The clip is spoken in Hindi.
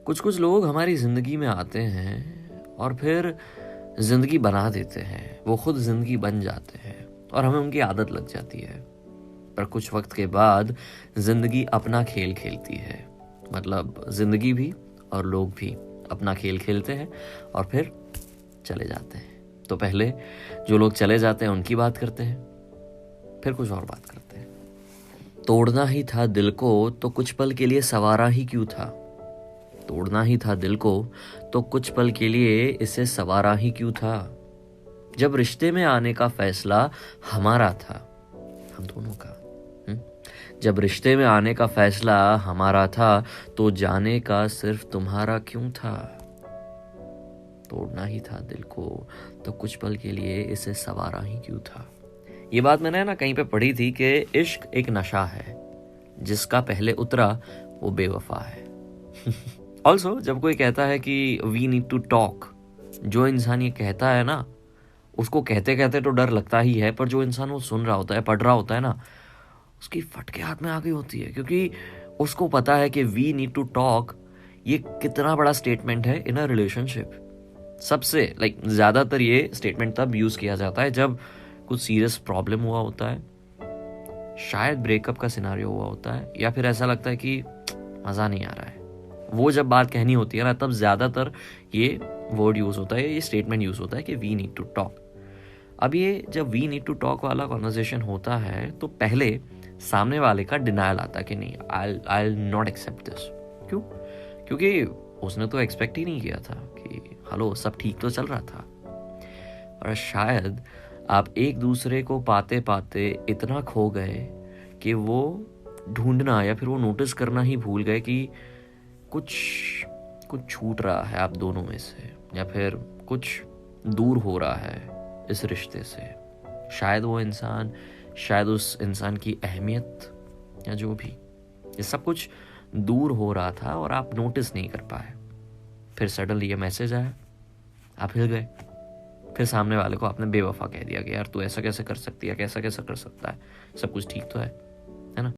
कुछ कुछ लोग हमारी ज़िंदगी में आते हैं और फिर ज़िंदगी बना देते हैं, वो खुद ज़िंदगी बन जाते हैं और हमें उनकी आदत लग जाती है। पर कुछ वक्त के बाद ज़िंदगी अपना खेल खेलती है, मतलब ज़िंदगी भी और लोग भी अपना खेल खेलते हैं और फिर चले जाते हैं। तो पहले जो लोग चले जाते हैं उनकी बात करते हैं, फिर कुछ और बात करते हैं। तोड़ना ही था दिल को तो कुछ पल के लिए सवारा ही क्यों था। तोड़ना ही था दिल को तो कुछ पल के लिए इसे सवारा ही क्यों था। जब रिश्ते में आने का फैसला हमारा था, हम दोनों का, जब रिश्ते में आने का फैसला हमारा था तो जाने का सिर्फ तुम्हारा क्यों था। तोड़ना ही था दिल को तो कुछ पल के लिए इसे सवारा ही क्यों था। ये बात मैंने ना कहीं पे पढ़ी थी कि इश्क एक नशा है, जिसका पहले उतरा वो बेवफा है। ऑल्सो जब कोई कहता है कि वी नीड टू टॉक, जो इंसान ये कहता है ना, उसको कहते कहते तो डर लगता ही है, पर जो इंसान वो सुन रहा होता है, पढ़ रहा होता है ना, उसकी फटके हाथ में आ गई होती है, क्योंकि उसको पता है कि वी नीड टू टॉक ये कितना बड़ा स्टेटमेंट है इन अ रिलेशनशिप। सबसे ज़्यादातर ये स्टेटमेंट तब यूज़ किया जाता है जब कुछ सीरियस प्रॉब्लम हुआ होता है, शायद ब्रेकअप का सिनारियो हुआ होता है, या फिर ऐसा लगता है कि मज़ा नहीं आ रहा है। वो जब बात कहनी होती है ना, तब ज़्यादातर ये वर्ड यूज़ होता है, ये स्टेटमेंट यूज़ होता है कि वी नीड टू टॉक। अब ये जब वी नीड टू टॉक वाला कॉन्वर्सेशन होता है तो पहले सामने वाले का डिनायल आता है कि नहीं, आई नॉट एक्सेप्ट दिस। क्यों? क्योंकि उसने तो एक्सपेक्ट ही नहीं किया था कि हेलो सब ठीक तो चल रहा था। और शायद आप एक दूसरे को पाते पाते इतना खो गए कि वो ढूंढना या फिर वो नोटिस करना ही भूल गए कि कुछ कुछ छूट रहा है आप दोनों में से, या फिर कुछ दूर हो रहा है इस रिश्ते से। शायद वो इंसान, शायद उस इंसान की अहमियत, या जो भी, ये सब कुछ दूर हो रहा था और आप नोटिस नहीं कर पाए। फिर सडनली ये मैसेज आया, आप हिल गए। फिर सामने वाले को आपने बेवफा कह दिया कि यार तू ऐसा कैसे कर सकती है, कैसा कैसा कर सकता है, सब कुछ ठीक तो है।